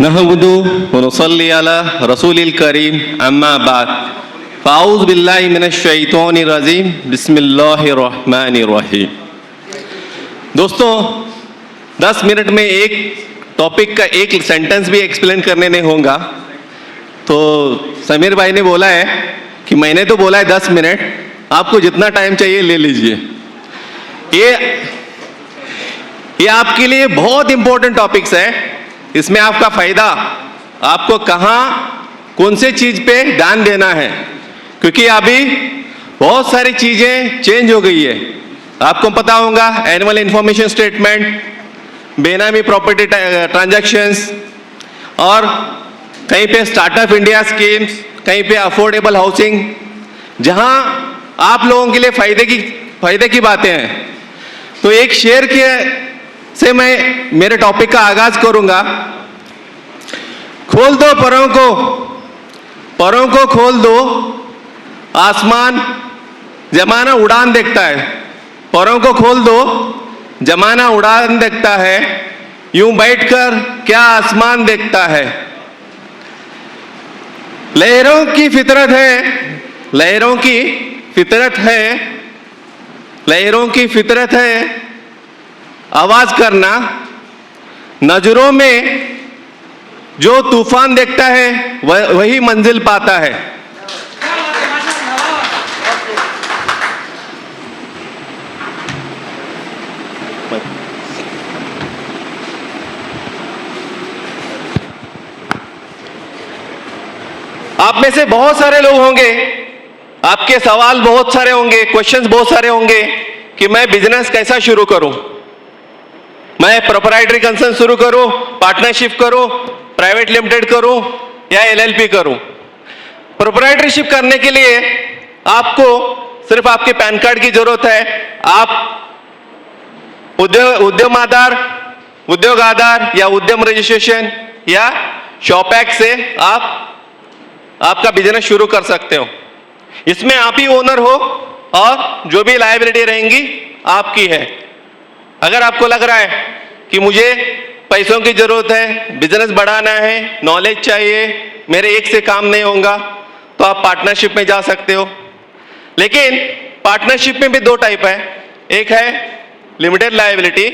नहमदु व नुसल्ली अला रसूलिल करीम अम्मा बाद फ़ाऊज़ बिल्लाहि मिनश शैतानिर रजीम बिस्मिल्लाहिर रहमानिर रहीम। दोस्तों, 10 मिनट में एक टॉपिक का एक सेंटेंस भी एक्सप्लेन करने नहीं होगा। तो समीर भाई ने बोला है कि मैंने तो बोला है 10 मिनट, आपको जितना टाइम चाहिए ले लीजिए। ये आपके लिए बहुत इंपॉर्टेंट टॉपिक्स है। इसमें आपका फायदा, आपको कहाँ कौन से चीज पे ध्यान देना है, क्योंकि अभी बहुत सारी चीजें चेंज हो गई है। आपको पता होगा एनुअल इंफॉर्मेशन स्टेटमेंट, बेनामी प्रॉपर्टी ट्रांजैक्शंस, और कहीं पे स्टार्टअप इंडिया स्कीम्स, कहीं पे अफोर्डेबल हाउसिंग, जहां आप लोगों के लिए फायदे की बातें हैं। तो एक शेयर के से मैं मेरे टॉपिक का आगाज करूंगा। खोल दो परों को खोल दो, आसमान जमाना उड़ान देखता है। परों को खोल दो, जमाना उड़ान देखता है, यूं बैठकर क्या आसमान देखता है। लहरों की फितरत है, लहरों की फितरत है, लहरों की फितरत है आवाज करना। नजरों में जो तूफान देखता है वही मंजिल पाता है। आप में से बहुत सारे लोग होंगे, आपके सवाल बहुत सारे होंगे, क्वेश्चंस बहुत सारे होंगे कि मैं बिजनेस कैसा शुरू करूं, मैं प्रोप्राइटरी कंसर्न शुरू करूं, पार्टनरशिप करूं, प्राइवेट लिमिटेड करूं या एलएलपी करूं। प्रोप्राइटरशिप करने के लिए आपको सिर्फ आपके पैन कार्ड की जरूरत है। आप उद्यम आधार या उद्यम रजिस्ट्रेशन या शॉप एक्ट से आपका बिजनेस शुरू कर सकते हो। इसमें आप ही ओनर हो और जो भी लायबिलिटी रहेंगी आपकी है। अगर आपको लग रहा है कि मुझे पैसों की जरूरत है, बिजनेस बढ़ाना है, नॉलेज चाहिए, मेरे एक से काम नहीं होगा, तो आप पार्टनरशिप में जा सकते हो। लेकिन पार्टनरशिप में भी दो टाइप है, एक है लिमिटेड लायबिलिटी,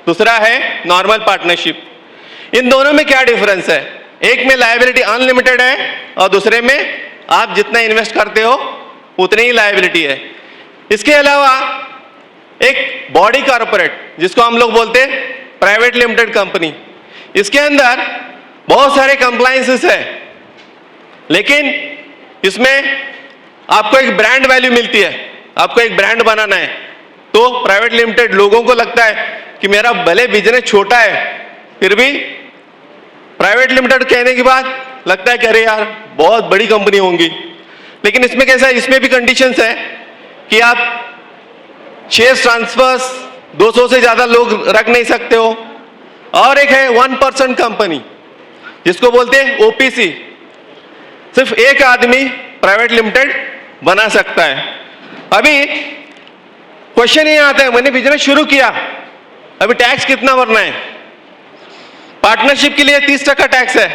दूसरा है नॉर्मल पार्टनरशिप। इन दोनों में क्या डिफरेंस है? एक में लायबिलिटी अनलिमिटेड है और दूसरे में आप जितना इन्वेस्ट करते हो उतनी ही लायबिलिटी है। इसके अलावा एक बॉडी कॉर्पोरेट, जिसको हम लोग बोलते हैं प्राइवेट लिमिटेड कंपनी, इसके अंदर बहुत सारे कंप्लायंसेस है, लेकिन इसमें आपको एक ब्रांड वैल्यू मिलती है। आपको एक ब्रांड बनाना है, तो प्राइवेट लिमिटेड लोगों को लगता है कि मेरा भले बिजनेस छोटा है, फिर भी प्राइवेट लिमिटेड कहने के बाद लगता है कि अरे यार बहुत बड़ी कंपनी होंगी। लेकिन इसमें कैसा है, इसमें भी कंडीशंस है कि आप शेयर ट्रांसफर्स 200 से ज्यादा लोग रख नहीं सकते हो। और एक है 1% कंपनी, जिसको बोलते हैं ओपीसी, सिर्फ एक आदमी प्राइवेट लिमिटेड बना सकता है। अभी क्वेश्चन ये आता है, मैंने बिजनेस शुरू किया, अभी टैक्स कितना भरना है? पार्टनरशिप के लिए 30% टैक्स है,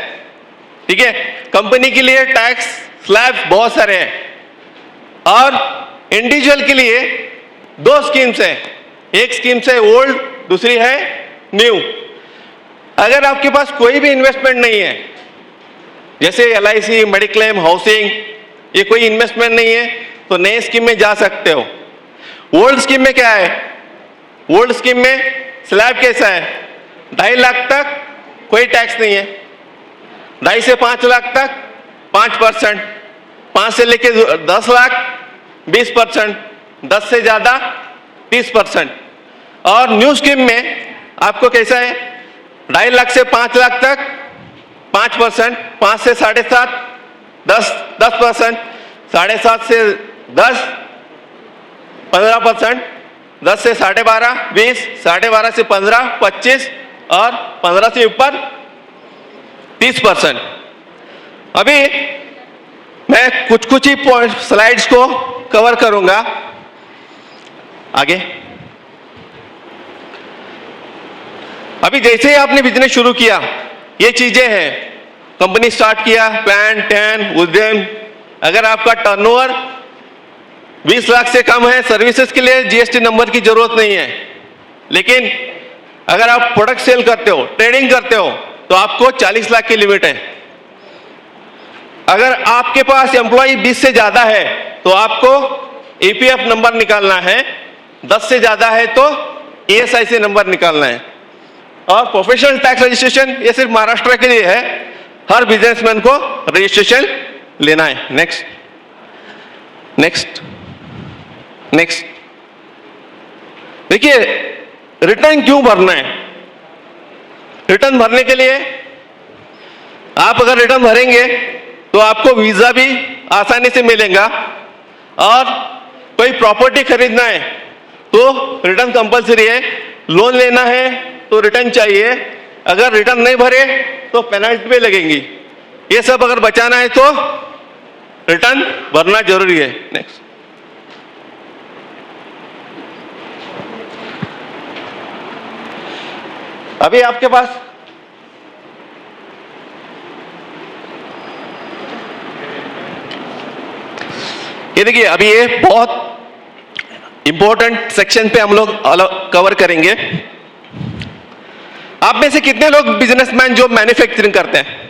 ठीक है। कंपनी के लिए टैक्स स्लैब बहुत सारे हैं, और इंडिविजुअल के लिए दो स्कीम्स है। एक स्कीम है ओल्ड, दूसरी है न्यू। अगर आपके पास कोई भी इन्वेस्टमेंट नहीं है, जैसे एलआईसी, मेडिक्लेम, हाउसिंग, ये कोई इन्वेस्टमेंट नहीं है, तो नए स्कीम में जा सकते हो। ओल्ड स्कीम में क्या है? ओल्ड स्कीम में स्लैब कैसा है? 2.5 लाख तक कोई टैक्स नहीं है, 2.5 से 5 लाख तक 5%, 5 से लेके 10 लाख 20%, 10 से ज्यादा 30%। और न्यू स्कीम में आपको कैसा है? 2.5 लाख से 5 लाख तक 5%, 5 से 7.5 10%, 7.5 से 10 15%, 10 से 12.5 20, 12.5 से 15 25, और 15 से ऊपर 30%। अभी मैं कुछ ही स्लाइड्स को कवर करूंगा। आगे अभी जैसे ही आपने बिजनेस शुरू किया, ये चीजें हैं। कंपनी स्टार्ट किया, प्लान 10 उद्यम, अगर आपका टर्नओवर 20 लाख से कम है, सर्विसेज के लिए जीएसटी नंबर की जरूरत नहीं है। लेकिन अगर आप प्रोडक्ट सेल करते हो, ट्रेडिंग करते हो, तो आपको 40 लाख की लिमिट है। अगर आपके पास एम्प्लॉय 20 से ज्यादा है तो आपको ईपीएफ नंबर निकालना है, 10 से ज्यादा है तो ईएसआईसी नंबर निकालना है। और प्रोफेशनल टैक्स रजिस्ट्रेशन ये सिर्फ महाराष्ट्र के लिए है, हर बिजनेसमैन को रजिस्ट्रेशन लेना है। Next next next. देखिए रिटर्न क्यों भरना है? रिटर्न भरने के लिए आप अगर रिटर्न भरेंगे तो आपको वीजा भी आसानी से मिलेगा, और कोई प्रॉपर्टी खरीदना है तो रिटर्न कंपलसरी है, लोन लेना है तो रिटर्न चाहिए, अगर रिटर्न नहीं भरे तो पेनल्टी भी लगेंगी। ये सब अगर बचाना है तो रिटर्न भरना जरूरी है। नेक्स्ट। अभी आपके पास ये देखिए, अभी ये बहुत इंपॉर्टेंट सेक्शन पे हम लोग कवर करेंगे। आप में से कितने लोग बिजनेसमैन जो मैन्युफैक्चरिंग करते हैं?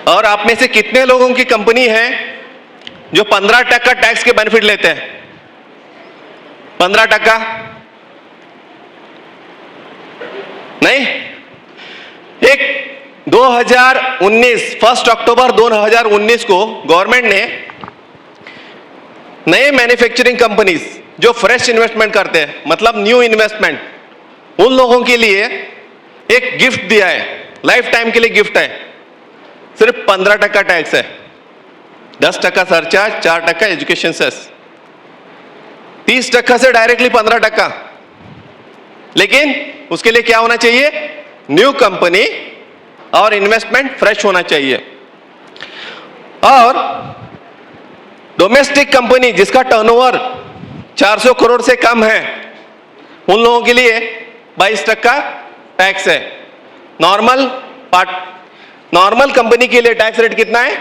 और आप में से कितने लोगों की कंपनी है जो 15% टैक्स के बेनिफिट लेते हैं? 15%? नहीं। एक 2019 1 अक्टूबर 2019 को गवर्नमेंट ने नए मैन्युफैक्चरिंग कंपनीज जो फ्रेश इन्वेस्टमेंट करते हैं, मतलब न्यू इन्वेस्टमेंट, उन लोगों के लिए एक गिफ्ट दिया है, लाइफ टाइम के लिए गिफ्ट है। सिर्फ 15% टैक्स है, 10% सरचार्ज, 4% एजुकेशन सेस, 30% से डायरेक्टली 15%। लेकिन उसके लिए क्या होना चाहिए? न्यू कंपनी और इन्वेस्टमेंट फ्रेश होना चाहिए। और डोमेस्टिक कंपनी जिसका टर्नओवर 400 करोड़ से कम है, उन लोगों के लिए 22% टैक्स है। नॉर्मल कंपनी के लिए टैक्स रेट कितना है?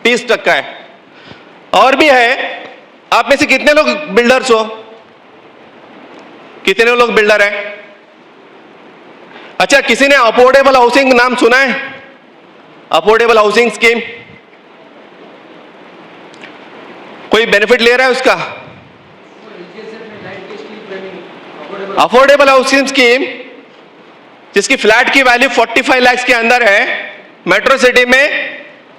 30% है। और भी है, आप में से कितने लोग बिल्डर्स हो? कितने लोग बिल्डर है? अच्छा, किसी ने अफोर्डेबल हाउसिंग नाम सुना है? अफोर्डेबल हाउसिंग स्कीम, कोई बेनिफिट ले रहा है उसका? अफोर्डेबल हाउसिंग स्कीम जिसकी फ्लैट की वैल्यू 45 लाख के अंदर है, मेट्रो सिटी में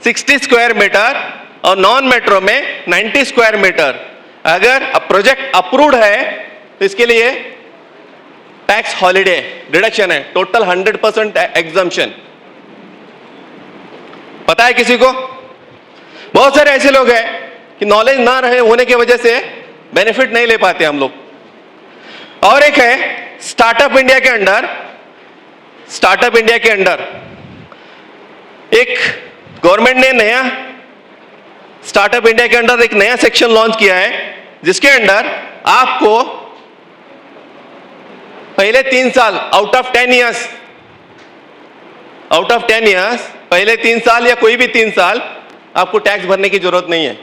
60 स्क्वायर मीटर और नॉन मेट्रो में 90 स्क्वायर मीटर। अगर प्रोजेक्ट अप्रूव्ड है तो इसके लिए टैक्स हॉलिडे डिडक्शन है, टोटल 100% एग्जम्पशन। पता है किसी को? बहुत सारे ऐसे लोग हैं कि नॉलेज ना रहे होने की वजह से बेनिफिट नहीं ले पाते हम लोग। और एक है स्टार्टअप इंडिया के अंडर, स्टार्टअप इंडिया के अंडर एक गवर्नमेंट ने नया स्टार्टअप इंडिया के अंडर एक नया सेक्शन लॉन्च किया है, जिसके अंडर आपको पहले 3 साल आउट ऑफ 10 इयर्स पहले 3 साल या कोई भी 3 साल आपको टैक्स भरने की जरूरत नहीं है।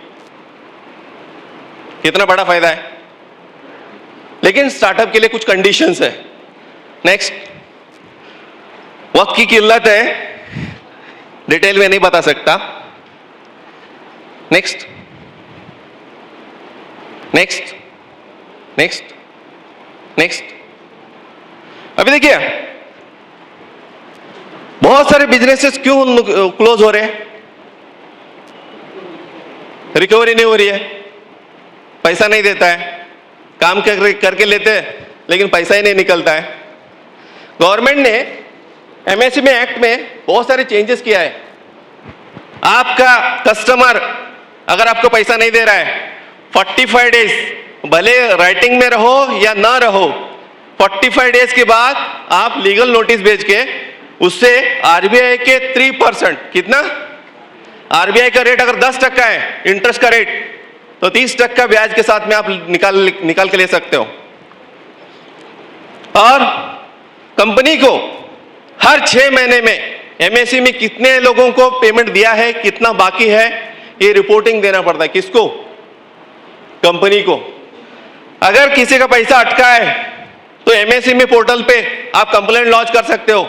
कितना बड़ा फायदा है। लेकिन स्टार्टअप के लिए कुछ कंडीशंस है। नेक्स्ट। वक्त की किल्लत है, डिटेल में नहीं बता सकता। Next next next next. अभी देखिए, बहुत सारे बिजनेसेस क्यों क्लोज हो रहे हैं? रिकवरी नहीं हो रही है, पैसा नहीं देता है, काम करके लेते हैं लेकिन पैसा ही नहीं निकलता है। गवर्नमेंट ने एमएसएमई एक्ट में बहुत सारे चेंजेस किया है। आपका कस्टमर अगर आपको पैसा नहीं दे रहा है 45 डेज, भले राइटिंग में रहो या ना रहो, 45 डेज के बाद आप लीगल नोटिस भेज के उससे आरबीआई के 3%, कितना? आरबीआई का रेट अगर 10% है इंटरेस्ट का रेट, तो 30% ब्याज के साथ में आप निकाल के ले सकते हो। और कंपनी को हर 6 महीने में एमएससी में कितने लोगों को पेमेंट दिया है, कितना बाकी है, ये रिपोर्टिंग देना पड़ता है। किसको? कंपनी को। अगर किसी का पैसा अटका है तो एमएससी में पोर्टल पे आप कंप्लेंट लॉन्च कर सकते हो।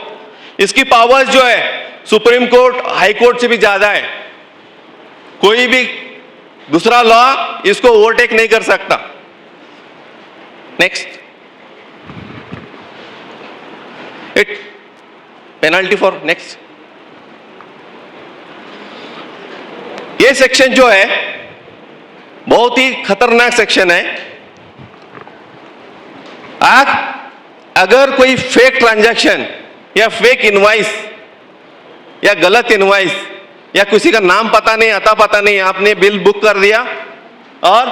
इसकी पावर्स जो है सुप्रीम कोर्ट, हाई कोर्ट से भी ज्यादा है। कोई भी दूसरा लॉ इसको ओवरटेक नहीं कर सकता। Next, it penalty for next. ये सेक्शन जो है बहुत ही खतरनाक सेक्शन है। आप अगर कोई फेक ट्रांजैक्शन या फेक इनवॉइस या गलत इनवॉइस या किसी का नाम पता नहीं, आता पता नहीं, आपने बिल बुक कर दिया और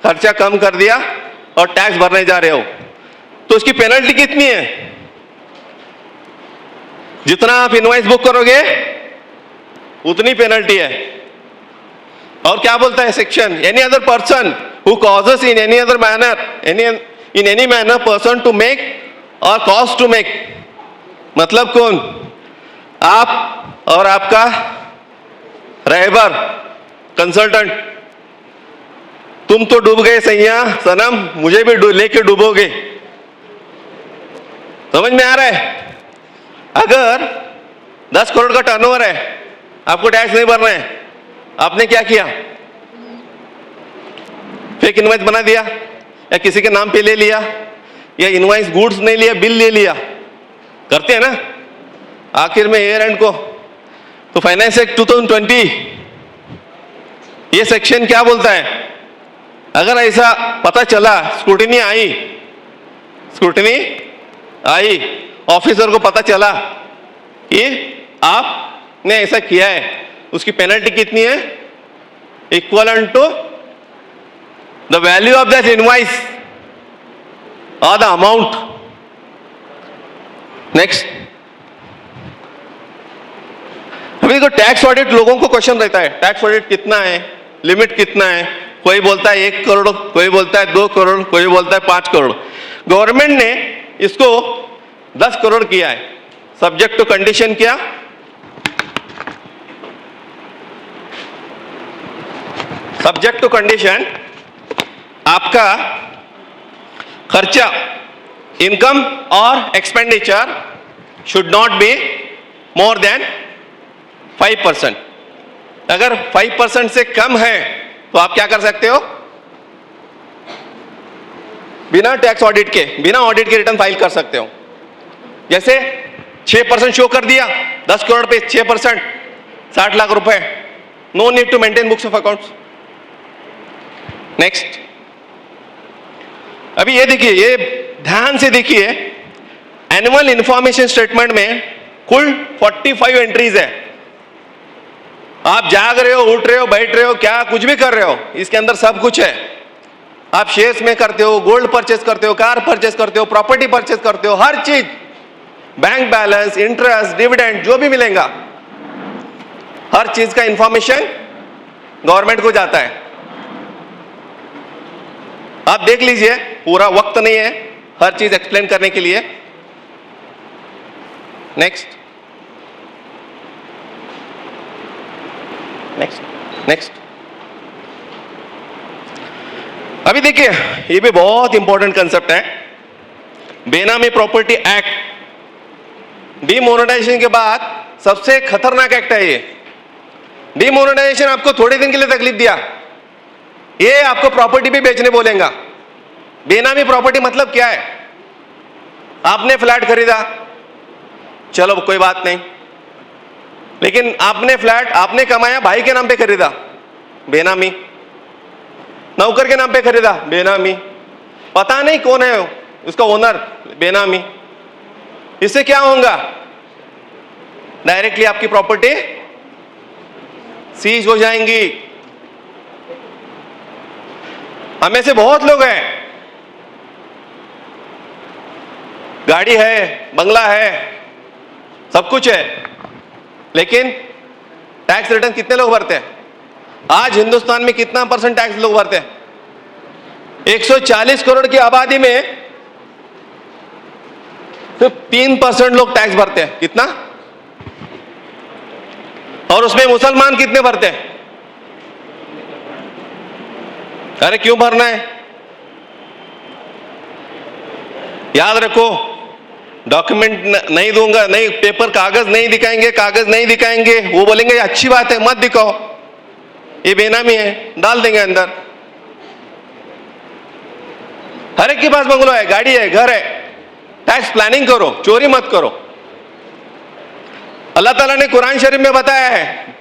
खर्चा कम कर दिया और टैक्स भरने जा रहे हो, तो उसकी पेनल्टी कितनी है? जितना आप इनवॉइस बुक करोगे उतनी पेनल्टी है। और क्या बोलता है section? Any other person who causes in any other manner in any manner person to make or cause to make, मतलब कौन? आप और आपका रहबर कंसल्टेंट, तुम तो डूब गए सैया सनम, मुझे भी लेके डूबोगे। समझ में आ रहा है? अगर 10 करोड़ का टर्नओवर है, आपको टैक्स नहीं भरना है, आपने क्या किया? फेक इनवॉइस बना दिया या किसी के नाम पे ले लिया या इनवॉइस गुड्स नहीं लिया, बिल ले लिया, करते हैं ना आखिर में ईयर एंड को। तो फाइनेंस एक्ट 2020 ये सेक्शन क्या बोलता है? अगर ऐसा पता चला, स्क्रूटिनी आई, ऑफिसर को पता चला कि आपने ऐसा किया है, उसकी पेनल्टी कितनी है? Equivalent to the value of that invoice or the amount. Next, अभी तो टैक्स ऑडिट लोगों को क्वेश्चन रहता है, टैक्स ऑडिट कितना है, लिमिट कितना है? कोई बोलता है 1 करोड़, कोई बोलता है 2 करोड़, कोई बोलता है 5 करोड़। गवर्नमेंट ने इसको 10 करोड़ किया है, सब्जेक्ट टू कंडीशन। क्या? सब्जेक्ट टू कंडीशन, आपका खर्चा, इनकम और expenditure should not be more than 5%। अगर 5% से कम है तो आप क्या कर सकते हो? बिना टैक्स ऑडिट के, बिना ऑडिट के रिटर्न फाइल कर सकते हो। जैसे 6% शो कर दिया, 10 करोड़ पे 6%, 60 लाख रुपए, no need to maintain books of accounts. Next, अभी ये देखिए, ये ध्यान से देखिए, एनुअल इंफॉर्मेशन स्टेटमेंट में कुल 45 एंट्रीज है। आप जाग रहे हो, उठ रहे हो, बैठ रहे हो, क्या कुछ भी कर रहे हो, इसके अंदर सब कुछ है। आप शेयर्स में करते हो, गोल्ड परचेस करते हो, कार परचेस करते हो, प्रॉपर्टी परचेस करते हो, हर चीज, बैंक बैलेंस, इंटरेस्ट, डिविडेंड जो भी मिलेगा, हर चीज का इंफॉर्मेशन गवर्नमेंट को जाता है। आप देख लीजिए, पूरा वक्त नहीं है हर चीज एक्सप्लेन करने के लिए। नेक्स्ट, अभी देखिए, ये भी बहुत इंपॉर्टेंट कंसेप्ट है, बेनामी प्रॉपर्टी एक्ट। डीमोनेटाइजेशन के बाद सबसे खतरनाक एक्ट है ये। डीमोनेटाइजेशन आपको थोड़े दिन के लिए तकलीफ दिया, ये आपको प्रॉपर्टी भी बेचने बोलेगा। बेनामी प्रॉपर्टी मतलब क्या है? आपने फ्लैट खरीदा, चलो कोई बात नहीं, लेकिन आपने फ्लैट आपने कमाया, भाई के नाम पे खरीदा, बेनामी। नौकर के नाम पे खरीदा, बेनामी। पता नहीं कौन है उसका ओनर, बेनामी। इससे क्या होगा? डायरेक्टली आपकी प्रॉपर्टी सीज हो जाएंगी। हमें से बहुत लोग हैं, गाड़ी है, बंगला है, सब कुछ है, लेकिन टैक्स रिटर्न कितने लोग भरते हैं? आज हिंदुस्तान में कितना % टैक्स लोग भरते हैं? 140 करोड़ की आबादी में सिर्फ 3% लोग टैक्स भरते हैं। कितना? और उसमें मुसलमान कितने भरते हैं? अरे क्यों भरना है? याद रखो, डॉक्यूमेंट नहीं दूंगा, नहीं पेपर कागज नहीं दिखाएंगे, कागज नहीं दिखाएंगे, वो बोलेंगे अच्छी बात है मत दिखाओ, ये बेनामी है, डाल देंगे अंदर। हर एक के पास बंगलो है, गाड़ी है, घर है। टैक्स प्लानिंग करो, चोरी मत करो। अल्लाह ताला ने कुरान शरीफ में बताया है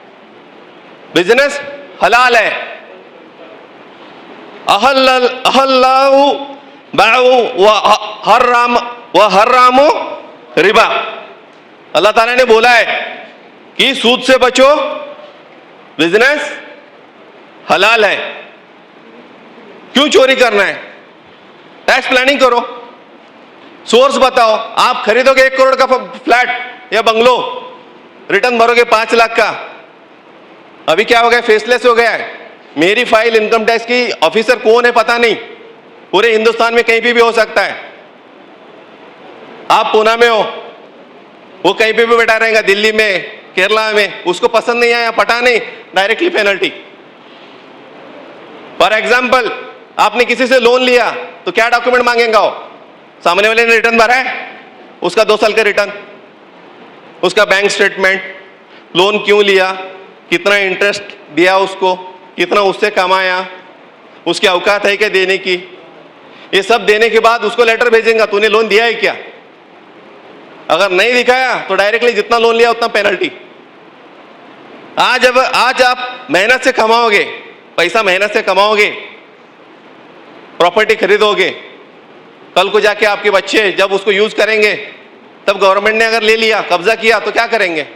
बिजनेस हलाल है। अहल्लाहु बाउ व हर्रामु रिबा। अल्लाह ताला ने बोला है कि सूद से बचो, बिजनेस हलाल है। क्यों चोरी करना है? टैक्स प्लानिंग करो, सोर्स बताओ। आप खरीदोगे 1 करोड़ का फ्लैट या बंगलो, रिटर्न भरोगे 5 लाख का। अभी क्या हो गया? फेसलेस हो गया है। मेरी फाइल इनकम टैक्स की ऑफिसर कौन है पता नहीं, पूरे हिंदुस्तान में कहीं भी हो सकता है। आप पुणे में हो, वो कहीं पे भी बैठा रहेगा, दिल्ली में, केरला में, उसको पसंद नहीं आया, पटा नहीं, डायरेक्टली पेनल्टी। फॉर एग्जाम्पल, आपने किसी से लोन लिया तो क्या डॉक्यूमेंट मांगेगा? वो सामने वाले ने रिटर्न भरा है, उसका 2 साल का रिटर्न, उसका बैंक स्टेटमेंट, लोन क्यों लिया, कितना इंटरेस्ट दिया उसको, कितना उससे कमाया, उसकी औकात है क्या देने की, ये सब देने के बाद उसको लेटर भेजेंगे तूने लोन दिया है क्या। अगर नहीं दिखाया तो डायरेक्टली जितना लोन लिया उतना पेनल्टी। आज आप मेहनत से कमाओगे, पैसा मेहनत से कमाओगे, प्रॉपर्टी खरीदोगे, कल को जाके आपके बच्चे जब उसको यूज करेंगे, तब गवर्नमेंट ने अगर ले लिया, कब्जा किया तो क्या करेंगे?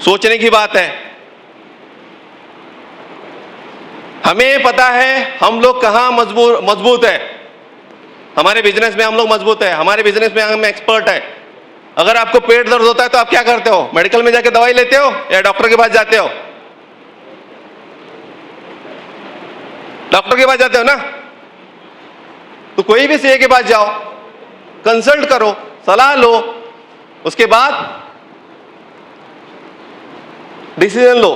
सोचने की बात है। हमें पता है हम लोग कहां मजबूत है। हमारे बिजनेस में हम लोग मजबूत है, हमारे बिजनेस में हम एक्सपर्ट है। अगर आपको पेट दर्द होता है तो आप क्या करते हो? मेडिकल में जाके दवाई लेते हो या डॉक्टर के पास जाते हो? डॉक्टर के पास जाते हो ना। तो कोई भी सीए के पास जाओ, कंसल्ट करो, सलाह लो, उसके बाद डिसीजन लो।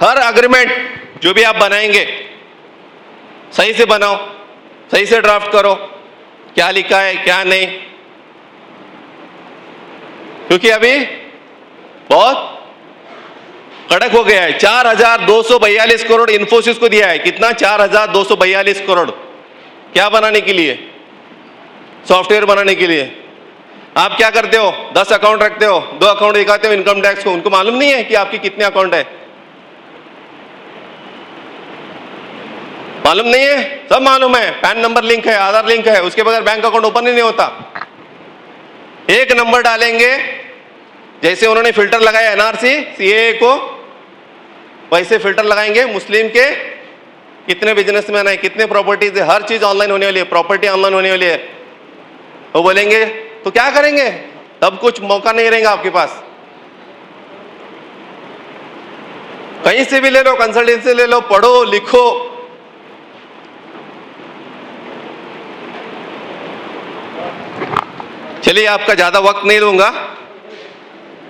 हर एग्रीमेंट जो भी आप बनाएंगे सही से बनाओ, सही से ड्राफ्ट करो, क्या लिखा है क्या नहीं। क्योंकि अभी बहुत कड़क हो गया है। 4242 करोड़ इन्फोसिस को दिया है। कितना? 4242 करोड़। क्या बनाने के लिए? सॉफ्टवेयर बनाने के लिए। आप क्या करते हो? 10 अकाउंट रखते हो, 2 अकाउंट दिखाते हो इनकम टैक्स को। उनको मालूम नहीं है कि आपके कितने अकाउंट है? मालूम नहीं है? सब मालूम है। पैन नंबर लिंक है, आधार लिंक है, उसके बगैर बैंक अकाउंट ओपन ही नहीं होता। एक नंबर डालेंगे, जैसे उन्होंने फिल्टर लगाया एनआरसी सीए को, वैसे फिल्टर लगाएंगे मुस्लिम के कितने बिजनेसमैन है, कितने प्रॉपर्टीज है, हर चीज ऑनलाइन होने वाली है, प्रॉपर्टी ऑनलाइन होने वाली है। वो बोलेंगे तो क्या करेंगे? तब कुछ मौका नहीं रहेगा आपके पास। कहीं से भी ले लो, कंसल्टेंसी ले लो, पढ़ो लिखो। चलिए, आपका ज्यादा वक्त नहीं लूंगा।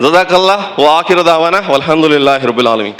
जज़ाकल्लाह व आखिर दावाना वल्हम्दुलिल्लाहि रब्बिल आलमीन।